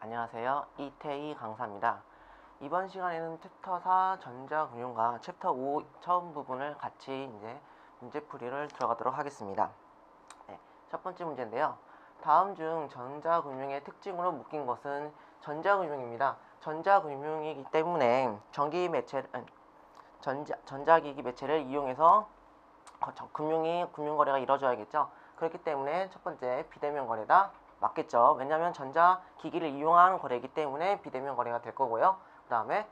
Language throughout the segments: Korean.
안녕하세요. 이태희 강사입니다. 이번 시간에는 챕터 4 전자금융과 챕터 5 처음 부분을 같이 문제풀이를 들어가도록 하겠습니다. 첫 번째 문제인데요. 다음 중 전자금융의 특징으로 묶인 것은 전자금융입니다. 전자금융이기 때문에 전자기기 매체를 이용해서 금융거래가 이루어져야겠죠. 그렇기 때문에 첫 번째 비대면 거래다 맞겠죠. 왜냐하면 전자기기를 이용한 거래이기 때문에 비대면 거래가 될 거고요. 그 다음에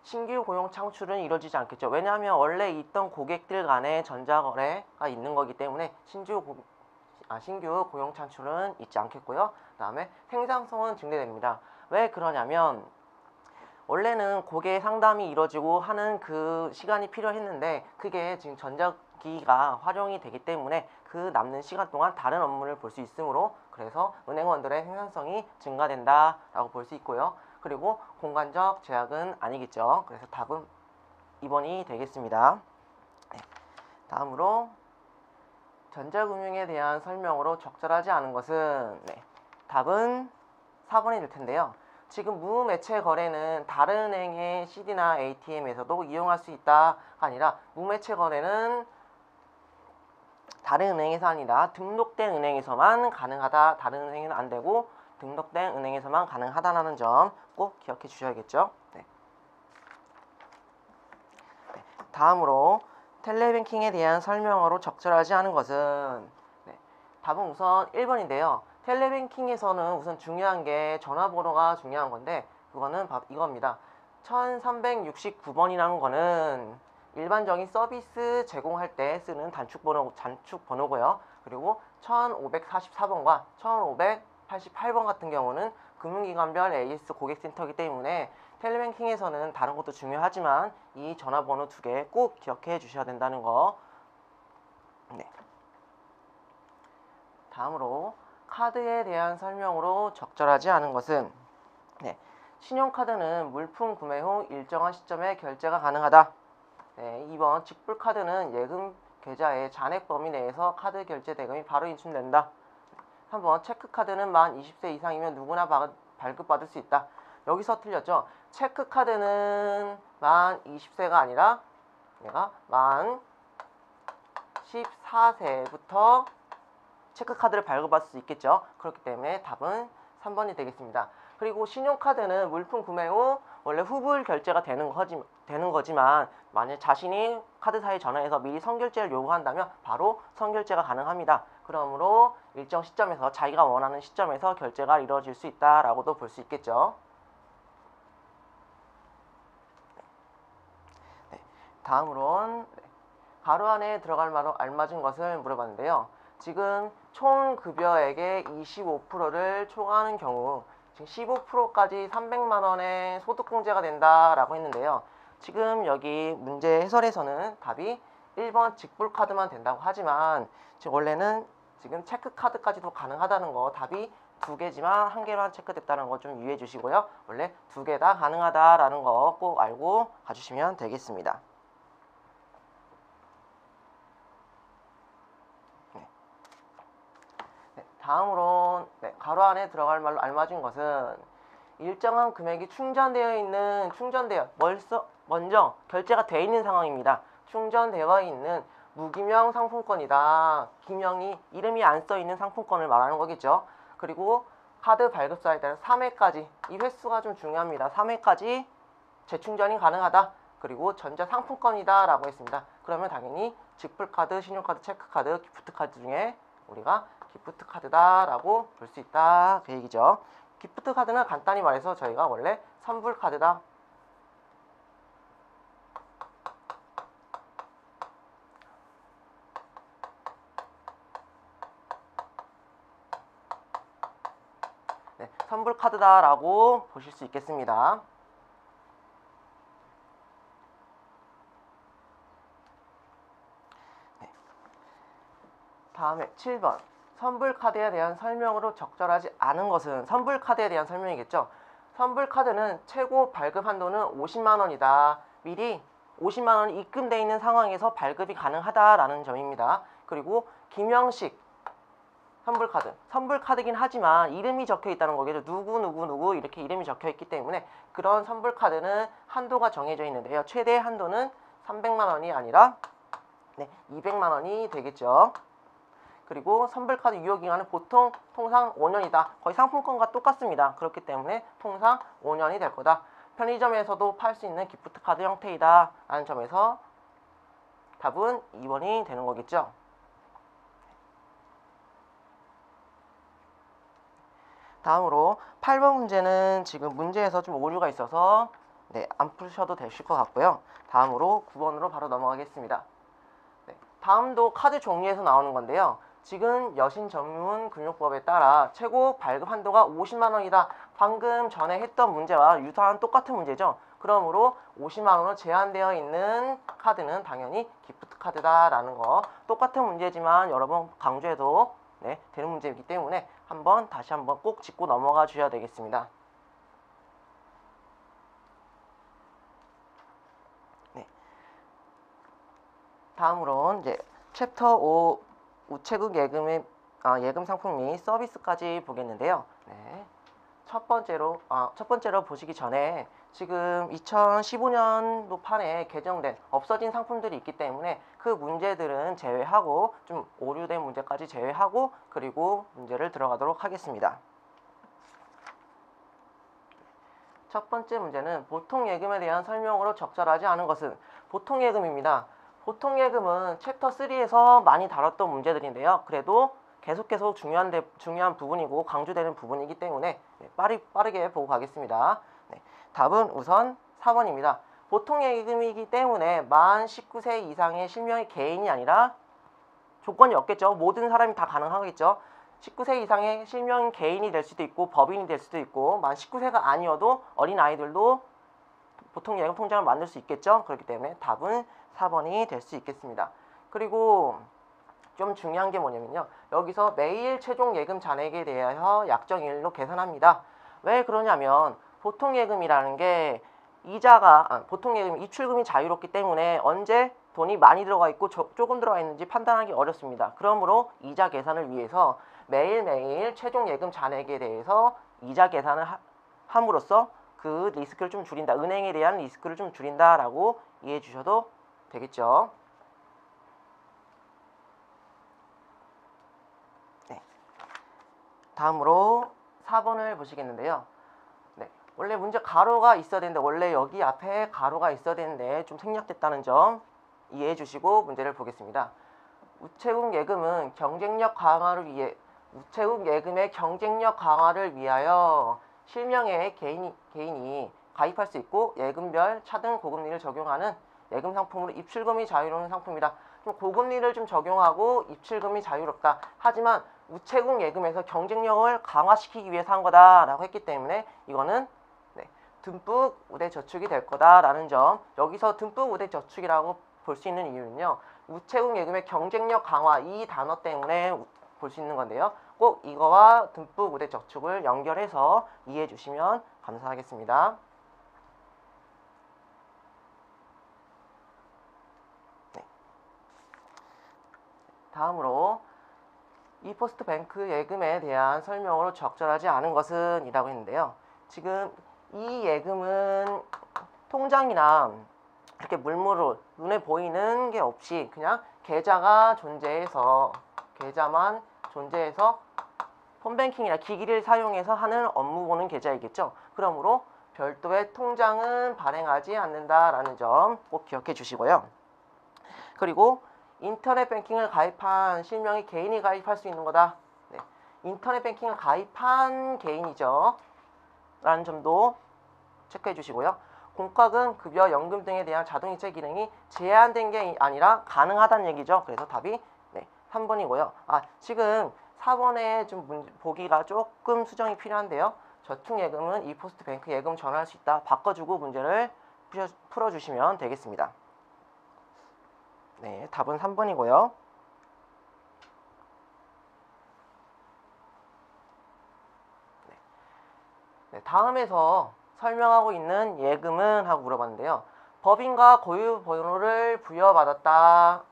신규 고용 창출은 이루어지지 않겠죠. 왜냐하면 원래 있던 고객들 간에 전자거래가 있는 거기 때문에 신규 고용 창출은 있지 않겠고요. 그 다음에 생산성은 증대됩니다. 왜 그러냐면 원래는 고객 상담이 이루어지고 하는 그 시간이 필요했는데 그게 지금 전자기기가 활용이 되기 때문에 그 남는 시간 동안 다른 업무를 볼 수 있으므로 그래서 은행원들의 생산성이 증가된다라고 볼 수 있고요. 그리고 공간적 제약은 아니겠죠. 그래서 답은 2번이 되겠습니다. 다음으로 전자금융에 대한 설명으로 적절하지 않은 것은 답은 4번이 될 텐데요. 지금 무매체 거래는 다른 은행의 CD나 ATM에서도 이용할 수 있다가 아니라 무매체 거래는 다른 은행에서 아니라 등록된 은행에서만 가능하다. 다른 은행은 안 되고 등록된 은행에서만 가능하다는 점 꼭 기억해 주셔야겠죠. 다음으로 텔레뱅킹에 대한 설명으로 적절하지 않은 것은 답은 우선 1번인데요. 텔레뱅킹에서는 우선 중요한 게 전화번호가 중요한 건데 그거는 이겁니다. 1369번이라는 거는 일반적인 서비스 제공할 때 쓰는 단축번호고요. 그리고 1544번과 1588번 같은 경우는 금융기관별 AS 고객센터이기 때문에 텔레뱅킹에서는 다른 것도 중요하지만 이 전화번호 2개 꼭 기억해 주셔야 된다는 거. 다음으로 카드에 대한 설명으로 적절하지 않은 것은 신용카드는 물품 구매 후 일정한 시점에 결제가 가능하다. 2번 직불카드는 예금 계좌의 잔액 범위 내에서 카드 결제 대금이 바로 인출된다. 3번 체크카드는 만 20세 이상이면 누구나 발급받을 수 있다. 여기서 틀렸죠. 체크카드는 만 20세가 아니라 얘가 만 14세부터 체크카드를 발급받을 수 있겠죠. 그렇기 때문에 답은 3번이 되겠습니다. 그리고 신용카드는 물품 구매 후 원래 후불 결제가 되는 거지만 만약 자신이 카드사에 전화해서 미리 선결제를 요구한다면 바로 선결제가 가능합니다. 그러므로 일정 시점에서 자기가 원하는 시점에서 결제가 이루어질 수 있다라고도 볼 수 있겠죠. 다음으로는 가로 안에 들어갈 말로 알맞은 것을 물어봤는데요. 지금 총 급여액의 25%를 초과하는 경우 지금 15%까지 300만 원의 소득공제가 된다라고 했는데요. 지금 여기 문제 해설에서는 답이 1번 직불카드만 된다고 하지만 지금 원래는 지금 체크카드까지도 가능하다는 거 답이 2개지만 1개만 체크됐다는 거 좀 유의해 주시고요. 원래 2개 다 가능하다라는 거 꼭 알고 가주시면 되겠습니다. 다음으로 가로 안에 들어갈 말로 알맞은 것은 일정한 금액이 먼저 결제가 되어 있는 상황입니다. 충전되어 있는 무기명 상품권이다. 기명이 이름이 안 써 있는 상품권을 말하는 거겠죠. 그리고 카드 발급사에 따라 3회까지 이 횟수가 좀 중요합니다. 3회까지 재충전이 가능하다. 그리고 전자상품권이다 라고 했습니다. 그러면 당연히 직불카드, 신용카드, 체크카드, 기프트카드 중에 우리가 기프트카드다 라고 볼 수 있다 그 얘기죠. 기프트카드는 간단히 말해서 저희가 원래 선불카드다. 선불카드다 라고 보실 수 있겠습니다. 다음에 7번 선불카드에 대한 설명으로 적절하지 않은 것은 선불카드에 대한 설명이겠죠. 선불카드는 최고 발급 한도는 50만 원이다. 미리 50만 원이 입금되어 있는 상황에서 발급이 가능하다라는 점입니다. 그리고 김영식 선불카드. 선불카드긴 하지만 이름이 적혀 있다는 거겠죠. 누구 이렇게 이름이 적혀 있기 때문에 그런 선불카드는 한도가 정해져 있는데요. 최대 한도는 300만 원이 아니라 200만 원이 되겠죠. 그리고 선불카드 유효기간은 보통 통상 5년이다. 거의 상품권과 똑같습니다. 그렇기 때문에 통상 5년이 될 거다. 편의점에서도 팔 수 있는 기프트카드 형태이다 라는 점에서 답은 2번이 되는 거겠죠. 다음으로 8번 문제는 지금 문제에서 좀 오류가 있어서 안 푸셔도 되실 것 같고요. 다음으로 9번으로 바로 넘어가겠습니다. 다음도 카드 종류에서 나오는 건데요. 지금 여신전문금융법에 따라 최고 발급 한도가 50만 원이다. 방금 전에 했던 문제와 유사한 똑같은 문제죠. 그러므로 50만 원으로 제한되어 있는 카드는 당연히 기프트카드다라는 거. 똑같은 문제지만 여러 번 강조해도 되는 문제이기 때문에 다시 한번 꼭 짚고 넘어가 주셔야 되겠습니다. 다음으로 이제 챕터 5 우체국 예금의 예금 상품 및 서비스까지 보겠는데요. 첫 번째로 보시기 전에 지금 2015년도 판에 개정된 없어진 상품들이 있기 때문에 그 문제들은 제외하고 좀 오류된 문제까지 제외하고 그리고 문제를 들어가도록 하겠습니다. 첫 번째 문제는 보통 예금에 대한 설명으로 적절하지 않은 것은 보통 예금입니다. 보통 예금은 챕터 3에서 많이 다뤘던 문제들인데요. 그래도 계속 중요한 부분이고 강조되는 부분이기 때문에 빠르게 보고 가겠습니다. 답은 우선 4번입니다. 보통 예금이기 때문에 만 19세 이상의 실명의 개인이 아니라 조건이 없겠죠. 모든 사람이 다 가능하겠죠. 19세 이상의 실명 개인이 될 수도 있고 법인이 될 수도 있고 만 19세가 아니어도 어린 아이들도 보통 예금 통장을 만들 수 있겠죠. 그렇기 때문에 답은 4번이 될 수 있겠습니다. 그리고 좀 중요한 게 뭐냐면요. 여기서 매일 최종 예금 잔액에 대하여 약정일로 계산합니다. 왜 그러냐면 보통 예금이라는 게 보통 예금 입출금이 자유롭기 때문에 언제 돈이 많이 들어가 있고 조금 들어가 있는지 판단하기 어렵습니다. 그러므로 이자 계산을 위해서 매일매일 최종 예금 잔액에 대해서 이자 계산을 함으로써 그 리스크를 좀 줄인다. 은행에 대한 리스크를 좀 줄인다라고 이해해 주셔도 되겠죠. 다음으로 4번을 보시겠는데요. 원래 문제 가로가 있어야 되는데 원래 여기 앞에 가로가 있어야 되는데 좀 생략됐다는 점 이해해 주시고 문제를 보겠습니다. 우체국 예금의 경쟁력 강화를 위하여 실명의 개인이 가입할 수 있고 예금별 차등 고금리를 적용하는 예금 상품으로 입출금이 자유로운 상품이다. 좀 고금리를 좀 적용하고 입출금이 자유롭다. 하지만 우체국 예금에서 경쟁력을 강화시키기 위해서 한 거다라고 했기 때문에 이거는 듬뿍 우대 저축이 될 거다라는 점. 여기서 듬뿍 우대 저축이라고 볼 수 있는 이유는요. 우체국 예금의 경쟁력 강화 이 단어 때문에 볼 수 있는 건데요. 꼭 이거와 듬뿍 우대 저축을 연결해서 이해해 주시면 감사하겠습니다. 다음으로 이포스트 뱅크 예금에 대한 설명으로 적절하지 않은 것은 이라고 했는데요. 지금 이 예금은 통장이나 이렇게 물무로 눈에 보이는 게 없이 그냥 계좌만 존재해서 폰뱅킹이나 기기를 사용해서 하는 업무 보는 계좌이겠죠. 그러므로 별도의 통장은 발행하지 않는다라는 점 꼭 기억해 주시고요. 그리고 인터넷 뱅킹을 가입한 실명의 개인이 가입할 수 있는 거다. 인터넷 뱅킹을 가입한 개인이죠. 라는 점도 체크해 주시고요. 공과금, 급여, 연금 등에 대한 자동이체 기능이 제한된 게 아니라 가능하다는 얘기죠. 그래서 답이 3번이고요. 지금 4번에 좀 보기가 조금 수정이 필요한데요. 저축예금은 이포스트 뱅크 예금 전환할 수 있다. 바꿔주고 문제를 풀어주시면 되겠습니다. 답은 3번이고요. 다음에서 설명하고 있는 예금은 하고 물어봤는데요. 법인과 고유 번호를 부여받았다.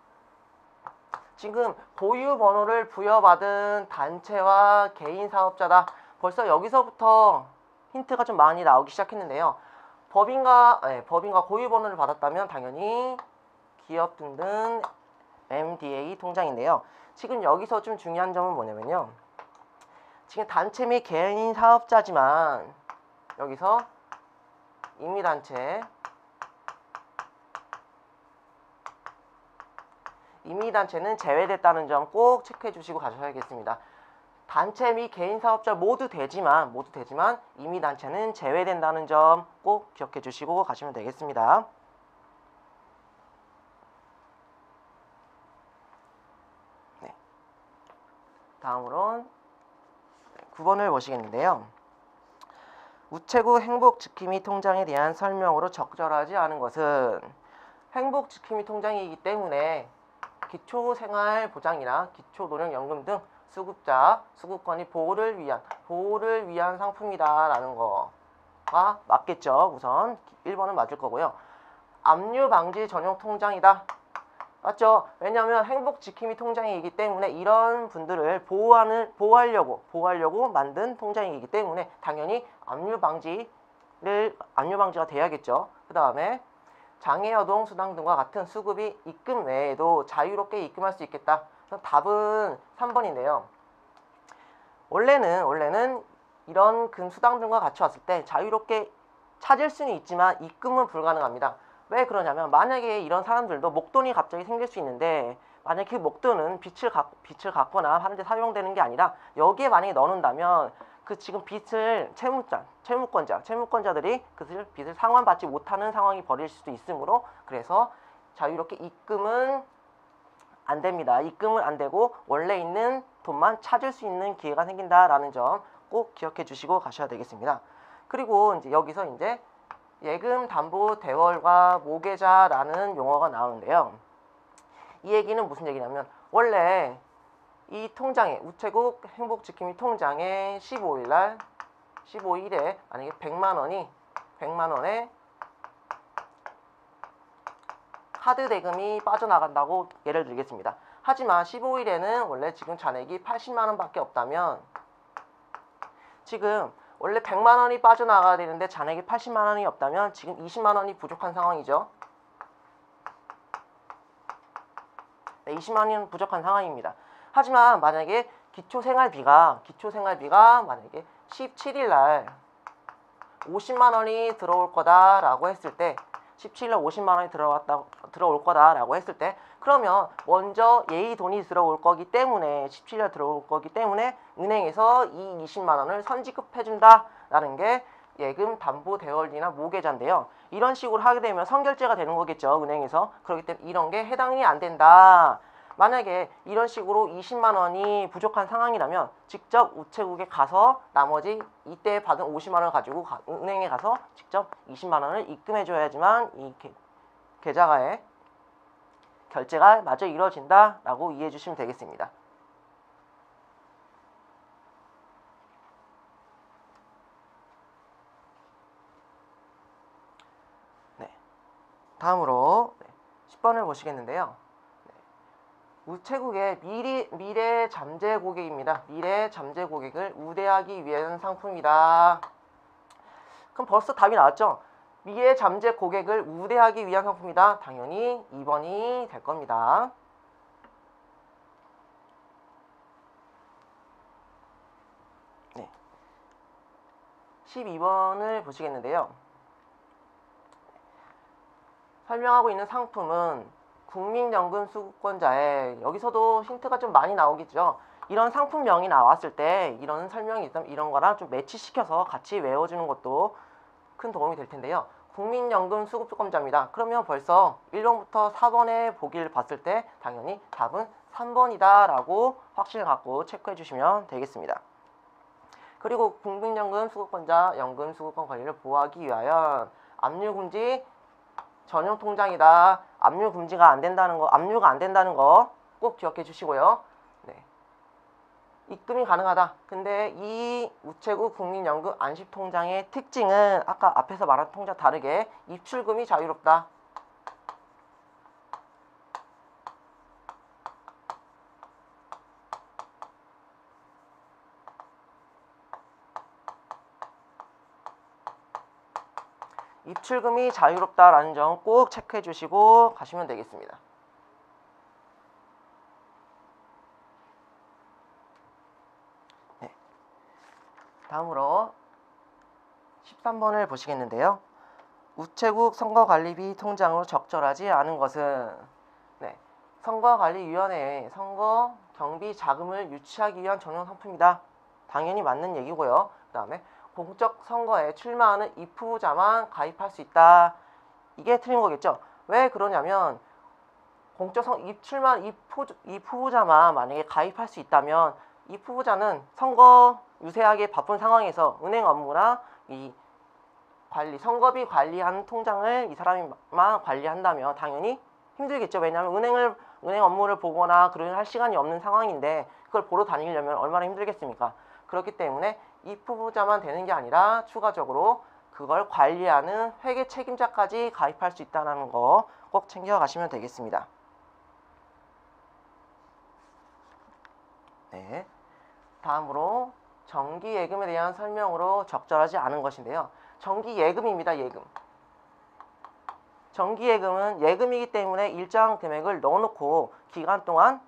지금 고유 번호를 부여받은 단체와 개인 사업자다. 벌써 여기서부터 힌트가 좀 많이 나오기 시작했는데요. 법인과 고유 번호를 받았다면 당연히 기업 등등 MDA 통장인데요. 지금 여기서 좀 중요한 점은 뭐냐면요. 지금 단체 및 개인 사업자지만 여기서 임의단체는 제외됐다는 점 꼭 체크해 주시고 가셔야겠습니다. 단체 및 개인 사업자 모두 되지만 임의단체는 제외된다는 점 꼭 기억해 주시고 가시면 되겠습니다. 네. 다음으로는 9번을 보시겠는데요. 우체국 행복지킴이 통장에 대한 설명으로 적절하지 않은 것은 행복지킴이 통장이기 때문에 기초생활보장이나 기초노령연금 등 수급자, 수급권이 보호를 위한 상품이다라는 거가 맞겠죠. 우선 1번은 맞을 거고요. 압류방지 전용 통장이다. 맞죠? 왜냐하면 행복지킴이 통장이기 때문에 이런 분들을 보호하려고 만든 통장이기 때문에 당연히 압류방지가 돼야겠죠. 그 다음에 장애여동 수당 등과 같은 수급이 입금 외에도 자유롭게 입금할 수 있겠다. 답은 3번인데요. 원래는 이런 수당 등과 같이 왔을 때 자유롭게 찾을 수는 있지만 입금은 불가능합니다. 왜 그러냐면 만약에 이런 사람들도 목돈이 갑자기 생길 수 있는데 만약에 그 목돈은 빚을 갚거나 하는 데 사용되는 게 아니라 여기에 만약에 넣어놓는다면 그 지금 빚을 채무권자들이 그 빚을 상환받지 못하는 상황이 벌어질 수도 있으므로 그래서 자유롭게 입금은 안 됩니다. 입금은 안 되고 원래 있는 돈만 찾을 수 있는 기회가 생긴다라는 점 꼭 기억해 주시고 가셔야 되겠습니다. 그리고 이제 여기서 이제 예금 담보 대월과 모계자라는 용어가 나오는데요. 이 얘기는 무슨 얘기냐면 원래 이 통장에 우체국 행복지킴이 통장에 15일에 만약에 100만 원에 카드 대금이 빠져나간다고 예를 들겠습니다. 하지만 15일에는 원래 지금 잔액이 80만 원밖에 없다면 지금 원래 100만 원이 빠져나가야 되는데 잔액이 80만 원이 없다면 지금 20만 원이 부족한 상황이죠. 네, 20만 원이 부족한 상황입니다. 하지만 만약에 기초생활비가 만약에 17일 날 50만 원이 들어올 거다라고 했을 때 17일 날 50만 원이 들어올 거다라고 했을 때 그러면 먼저 예의 돈이 들어올 거기 때문에 17일 날 들어올 거기 때문에 은행에서 이 20만 원을 선지급해 준다라는 게 예금 담보 대월이나 모계자인데요. 이런 식으로 하게 되면 선결제가 되는 거겠죠. 은행에서. 그렇기 때문에 이런 게 해당이 안 된다. 만약에 이런 식으로 20만 원이 부족한 상황이라면 직접 우체국에 가서 나머지 이때 받은 50만 원을 가지고 은행에 가서 직접 20만 원을 입금해 줘야지만 이 계좌가에 결제가 마저 이루어진다라고 이해해 주시면 되겠습니다. 네. 다음으로 10번을 보시겠는데요. 우체국의 미래 잠재 고객입니다. 미래 잠재 고객을 우대하기 위한 상품이다. 그럼 벌써 답이 나왔죠? 미래 잠재 고객을 우대하기 위한 상품이다. 당연히 2번이 될 겁니다. 네. 12번을 보시겠는데요. 설명하고 있는 상품은 국민연금 수급권자에 여기서도 힌트가 좀 많이 나오겠죠. 이런 상품명이 나왔을 때 이런 설명이 있다면 이런 거랑 좀 매치시켜서 같이 외워주는 것도 큰 도움이 될 텐데요. 국민연금 수급권자입니다. 그러면 벌써 1번부터 4번의 보기를 봤을 때 당연히 답은 3번이다 라고 확신을 갖고 체크해 주시면 되겠습니다. 그리고 국민연금 수급권자 연금 수급권 권리를 보호하기 위하여 압류금지 전용 통장이다. 압류가 안 된다는 거 꼭 기억해 주시고요. 네. 입금이 가능하다. 근데 이 우체국 국민연금 안심통장의 특징은 아까 앞에서 말한 통장 다르게 입출금이 자유롭다. 입출금이 자유롭다라는 점 꼭 체크해 주시고 가시면 되겠습니다. 네. 다음으로 13번을 보시겠는데요. 우체국 선거관리비 통장으로 적절하지 않은 것은 네, 선거관리위원회에 선거 경비 자금을 유치하기 위한 전용 상품이다. 당연히 맞는 얘기고요. 그 다음에 공적 선거에 출마하는 입후보자만 가입할 수 있다. 이게 틀린 거겠죠. 왜 그러냐면 공적 출마 입후보자만 만약에 가입할 수 있다면 입후보자는 선거 유세하게 바쁜 상황에서 은행 업무나 이 선거비 관리하는 통장을 이 사람만 관리한다면 당연히 힘들겠죠. 왜냐하면 은행 업무를 보거나 그런 할 시간이 없는 상황인데 그걸 보러 다니려면 얼마나 힘들겠습니까? 그렇기 때문에 입후보자만 되는 게 아니라 추가적으로 그걸 관리하는 회계 책임자까지 가입할 수 있다는 거 꼭 챙겨가시면 되겠습니다. 네. 다음으로 정기예금에 대한 설명으로 적절하지 않은 것인데요. 정기예금입니다. 예금. 정기예금은 예금이기 때문에 일정 금액을 넣어놓고 기간 동안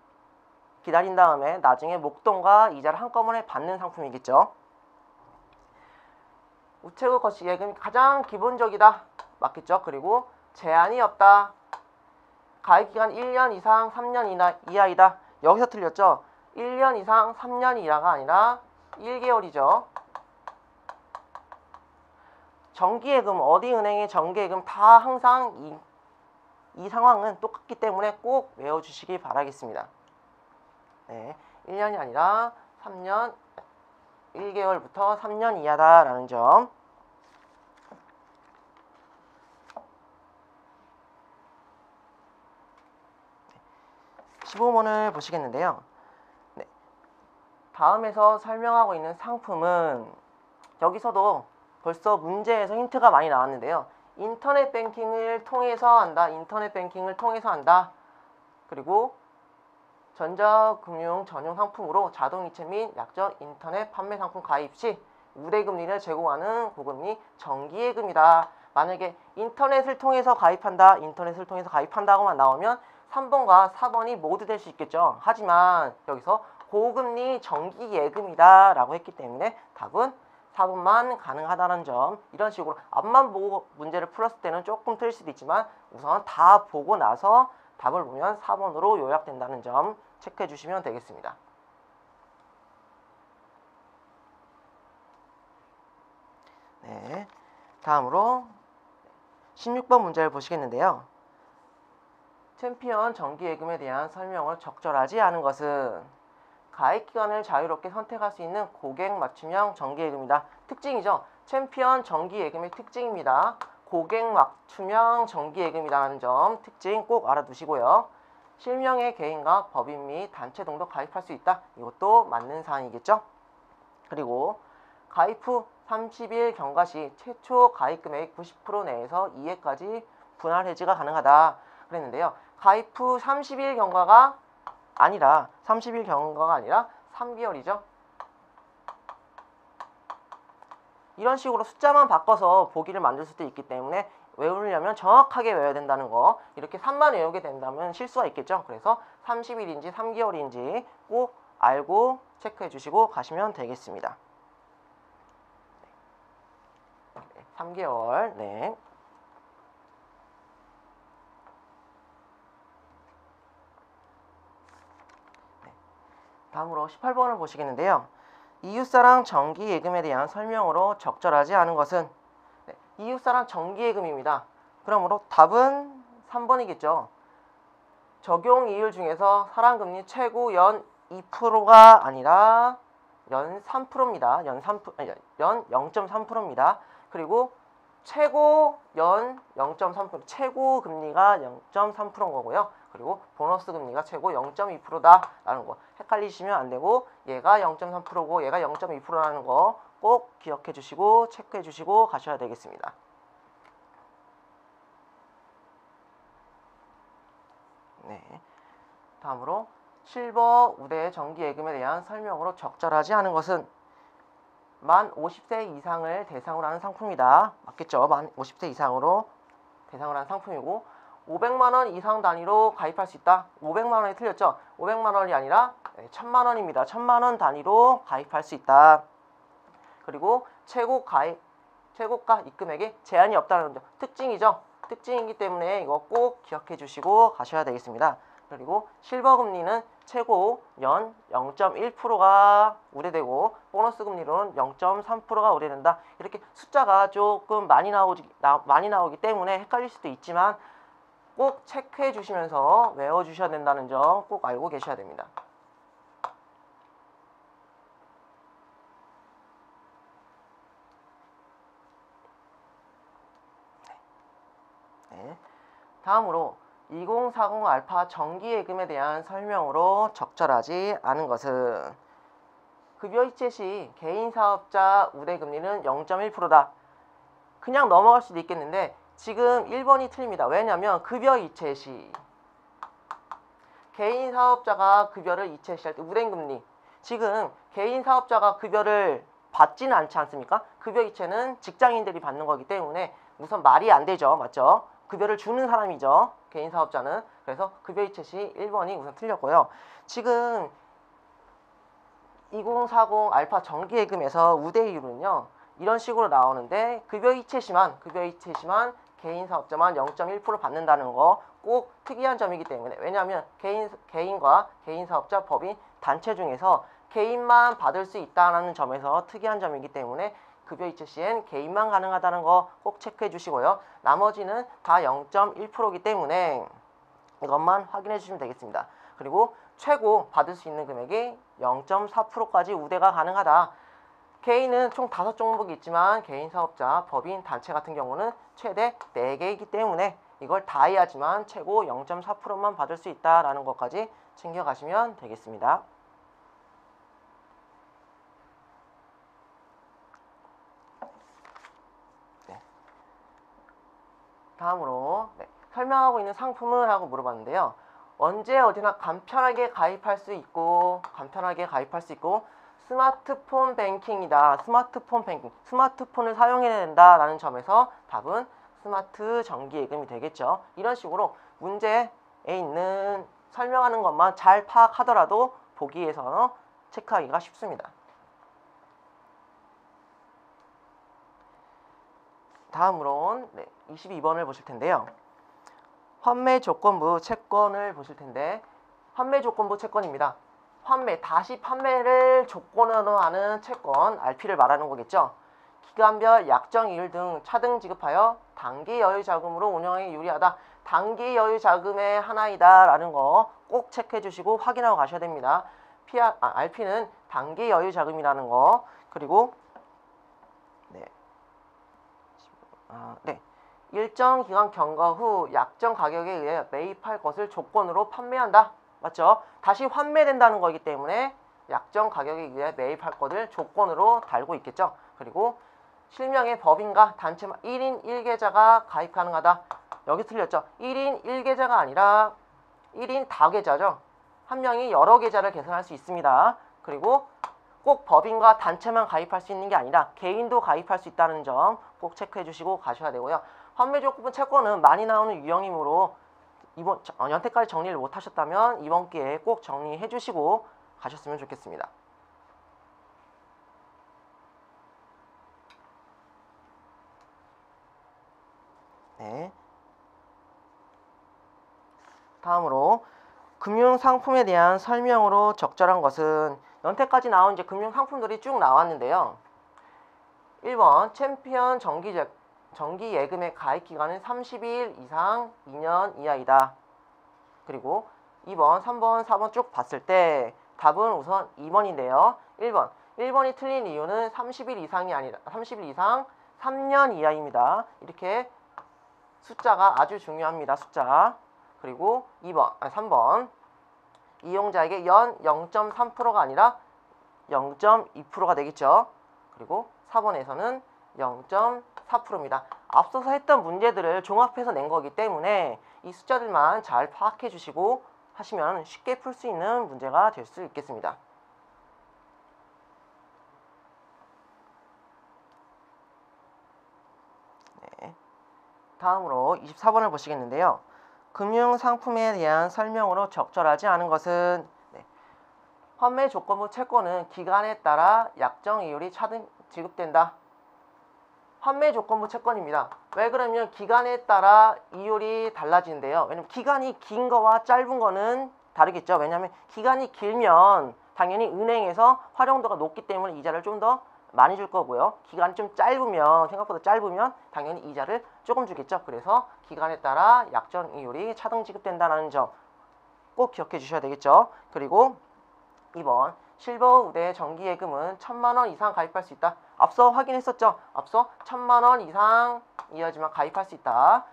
기다린 다음에 나중에 목돈과 이자를 한꺼번에 받는 상품이겠죠. 우체국 거시 예금이 가장 기본적이다. 맞겠죠. 그리고 제한이 없다. 가입기간 1년 이상 3년 이하이다. 여기서 틀렸죠. 1년 이상 3년 이하가 아니라 1개월이죠. 정기예금, 어디 은행의 정기예금 다 항상 이 상황은 똑같기 때문에 꼭 외워주시기 바라겠습니다. 네, 1년이 아니라 3년, 1개월부터 3년 이하다라는 점. 네, 15번을 보시겠는데요. 네, 다음에서 설명하고 있는 상품은 여기서도 벌써 문제에서 힌트가 많이 나왔는데요. 인터넷 뱅킹을 통해서 한다. 인터넷 뱅킹을 통해서 한다. 그리고 전자금융 전용 상품으로 자동이체 및 약정 인터넷 판매 상품 가입 시 우대금리를 제공하는 고금리 정기예금이다. 만약에 인터넷을 통해서 가입한다. 인터넷을 통해서 가입한다고만 나오면 3번과 4번이 모두 될 수 있겠죠. 하지만 여기서 고금리 정기예금이다 라고 했기 때문에 답은 4번만 가능하다는 점. 이런 식으로 앞만 보고 문제를 풀었을 때는 조금 틀릴 수도 있지만 우선 다 보고 나서 답을 보면 4번으로 요약된다는 점 체크해 주시면 되겠습니다. 네, 다음으로 16번 문제를 보시겠는데요. 챔피언 정기예금에 대한 설명을 적절하지 않은 것은 가입기간을 자유롭게 선택할 수 있는 고객 맞춤형 정기예금이다. 특징이죠. 챔피언 정기예금의 특징입니다. 고객 맞춤형 정기예금이라는 점 특징 꼭 알아두시고요. 실명의 개인과 법인 및 단체 등도 가입할 수 있다. 이것도 맞는 사항이겠죠. 그리고 가입 후 30일 경과 시 최초 가입 금액 90% 내에서 2회까지 분할 해지가 가능하다. 그랬는데요. 가입 후 30일 경과가 아니라 30일 경과가 아니라 3개월이죠. 이런 식으로 숫자만 바꿔서 보기를 만들 수도 있기 때문에 외우려면 정확하게 외워야 된다는 거. 이렇게 3만 외우게 된다면 실수가 있겠죠. 그래서 30일인지 3개월인지 꼭 알고 체크해 주시고 가시면 되겠습니다. 3개월. 네. 다음으로 18번을 보시겠는데요. 이웃사랑 정기예금에 대한 설명으로 적절하지 않은 것은 이웃사랑 정기예금입니다. 그러므로 답은 3번이겠죠. 적용 이율 중에서 사랑금리 최고 연 2%가 아니라 연 3%입니다. 연 0.3%입니다. 그리고 최고 연 0.3%, 최고 금리가 0.3%인 거고요. 그리고 보너스 금리가 최고 0.2%다라는 거 헷갈리시면 안 되고 얘가 0.3%고 얘가 0.2%라는 거 꼭 기억해 주시고 체크해 주시고 가셔야 되겠습니다. 네. 다음으로 실버 우대 정기예금에 대한 설명으로 적절하지 않은 것은 만 50세 이상을 대상으로 하는 상품이다. 맞겠죠? 만 50세 이상으로 대상으로 하는 상품이고 500만 원 이상 단위로 가입할 수 있다. 500만 원이 틀렸죠? 500만 원이 아니라 1000만 원입니다. 1000만 원 단위로 가입할 수 있다. 그리고 최고가 입금액에 제한이 없다는 점. 특징이죠? 특징이기 때문에 이거 꼭 기억해 주시고 가셔야 되겠습니다. 그리고 실버 금리는 최고 연 0.1%가 우대되고 보너스 금리로는 0.3%가 우대된다. 이렇게 숫자가 조금 많이 나오기 때문에 헷갈릴 수도 있지만 꼭 체크해 주시면서 외워 주셔야 된다는 점 꼭 알고 계셔야 됩니다. 네. 다음으로 2040 알파 정기예금에 대한 설명으로 적절하지 않은 것은 급여 이체 시 개인 사업자 우대금리는 0.1%다. 그냥 넘어갈 수도 있겠는데 지금 1번이 틀립니다. 왜냐하면 급여 이체 시 개인 사업자가 급여를 이체시할 때 우대금리 지금 개인 사업자가 급여를 받지는 않지 않습니까? 급여 이체는 직장인들이 받는 거기 때문에 우선 말이 안 되죠. 맞죠? 급여를 주는 사람이죠. 개인 사업자는. 그래서 급여 이체 시 1번이 우선 틀렸고요. 지금 2040 알파 정기예금에서 우대율은요. 이런 식으로 나오는데 급여 이체 시만 개인 사업자만 0.1% 받는다는 거 꼭 특이한 점이기 때문에 왜냐하면 개인과 개인 사업자 법인 단체 중에서 개인만 받을 수 있다는 점에서 특이한 점이기 때문에 급여 이체 시엔 개인만 가능하다는 거 꼭 체크해 주시고요. 나머지는 다 0.1%이기 때문에 이것만 확인해 주시면 되겠습니다. 그리고 최고 받을 수 있는 금액이 0.4%까지 우대가 가능하다. 개인은 총 5종목이 있지만 개인 사업자, 법인, 단체 같은 경우는 최대 4개이기 때문에 이걸 다 해야지만 최고 0.4%만 받을 수 있다라는 것까지 챙겨가시면 되겠습니다. 네. 다음으로 설명하고 있는 상품을 하고 물어봤는데요. 언제 어디나 간편하게 가입할 수 있고 스마트폰 뱅킹이다. 스마트폰 뱅킹. 스마트폰을 사용해야 된다라는 점에서 답은 스마트 정기예금이 되겠죠. 이런 식으로 문제에 있는 설명하는 것만 잘 파악하더라도 보기에서 체크하기가 쉽습니다. 다음으로는 22번을 보실 텐데요. 환매 조건부 채권을 보실 텐데 환매 조건부 채권입니다. 다시 판매를 조건으로 하는 채권, RP를 말하는 거겠죠. 기간별 약정이율 등 차등 지급하여 단기 여유 자금으로 운영하기 유리하다. 단기 여유 자금의 하나이다 라는 거 꼭 체크해 주시고 확인하고 가셔야 됩니다. RP는 단기 여유 자금이라는 거. 그리고 일정 기간 경과 후 약정 가격에 의해 매입할 것을 조건으로 판매한다. 맞죠? 다시 환매된다는 거기 때문에 약정 가격에 의해 매입할 것을 조건으로 달고 있겠죠. 그리고 실명의 법인과 단체만 1인 1계좌가 가입 가능하다. 여기 틀렸죠. 1인 1계좌가 아니라 1인 다계좌죠. 한 명이 여러 계좌를 개설할 수 있습니다. 그리고 꼭 법인과 단체만 가입할 수 있는 게 아니라 개인도 가입할 수 있다는 점 꼭 체크해 주시고 가셔야 되고요. 환매조건부 채권은 많이 나오는 유형이므로 여태까지 정리를 못 하셨다면 이번 기회에 꼭 정리해 주시고 가셨으면 좋겠습니다. 네. 다음으로 금융상품에 대한 설명으로 적절한 것은 여태까지 나온 이제 금융상품들이 쭉 나왔는데요. 1번 챔피언 정기 예금의 가입 기간은 30일 이상 2년 이하이다. 그리고 2번, 3번, 4번 쭉 봤을 때 답은 우선 2번인데요. 1번이 틀린 이유는 30일 이상이 아니라 30일 이상 3년 이하입니다. 이렇게 숫자가 아주 중요합니다. 숫자. 그리고 3번 이용자에게 연 0.3%가 아니라 0.2%가 되겠죠. 그리고 4번에서는 0.4%입니다. 앞서서 했던 문제들을 종합해서 낸 거기 때문에 이 숫자들만 잘 파악해 주시고 하시면 쉽게 풀 수 있는 문제가 될 수 있겠습니다. 다음으로 24번을 보시겠는데요. 금융상품에 대한 설명으로 적절하지 않은 것은 환매 조건부 채권은 기간에 따라 약정 이율이 차등 지급된다. 환매 조건부 채권입니다. 왜 그러면 기간에 따라 이율이 달라지는데요. 왜냐면 기간이 긴 거와 짧은 거는 다르겠죠. 왜냐하면 기간이 길면 당연히 은행에서 활용도가 높기 때문에 이자를 좀 더 많이 줄 거고요. 기간이 좀 짧으면, 생각보다 짧으면 당연히 이자를 조금 주겠죠. 그래서 기간에 따라 약정 이율이 차등 지급된다는 점 꼭 기억해 주셔야 되겠죠. 그리고 2번 실버 우대 정기예금은 1,000만 원 이상 가입할 수 있다. 앞서 확인했었죠. 앞서 1,000만 원 이상이어야지만 가입할 수 있다.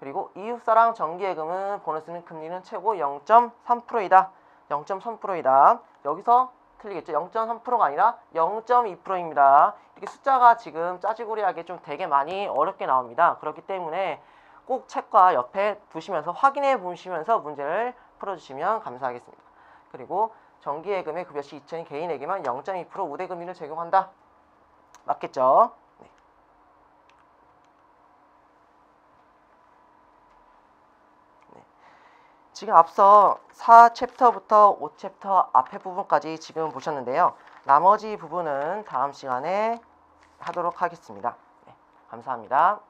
그리고 이웃사랑 정기예금은 보너스는 금리는 최고 0.3%이다. 0.3%이다. 여기서 틀리겠죠. 0.3%가 아니라 0.2%입니다. 이렇게 숫자가 지금 짜지구리하게 좀 되게 많이 어렵게 나옵니다. 그렇기 때문에 꼭 책과 옆에 두시면서 확인해 보시면서 문제를 풀어주시면 감사하겠습니다. 그리고 정기예금의 급여시 2천이 개인에게만 0.2% 우대금리를 적용한다. 맞겠죠? 네. 네. 지금 앞서 4챕터부터 5챕터 앞에 부분까지 지금 보셨는데요. 나머지 부분은 다음 시간에 하도록 하겠습니다. 네. 감사합니다.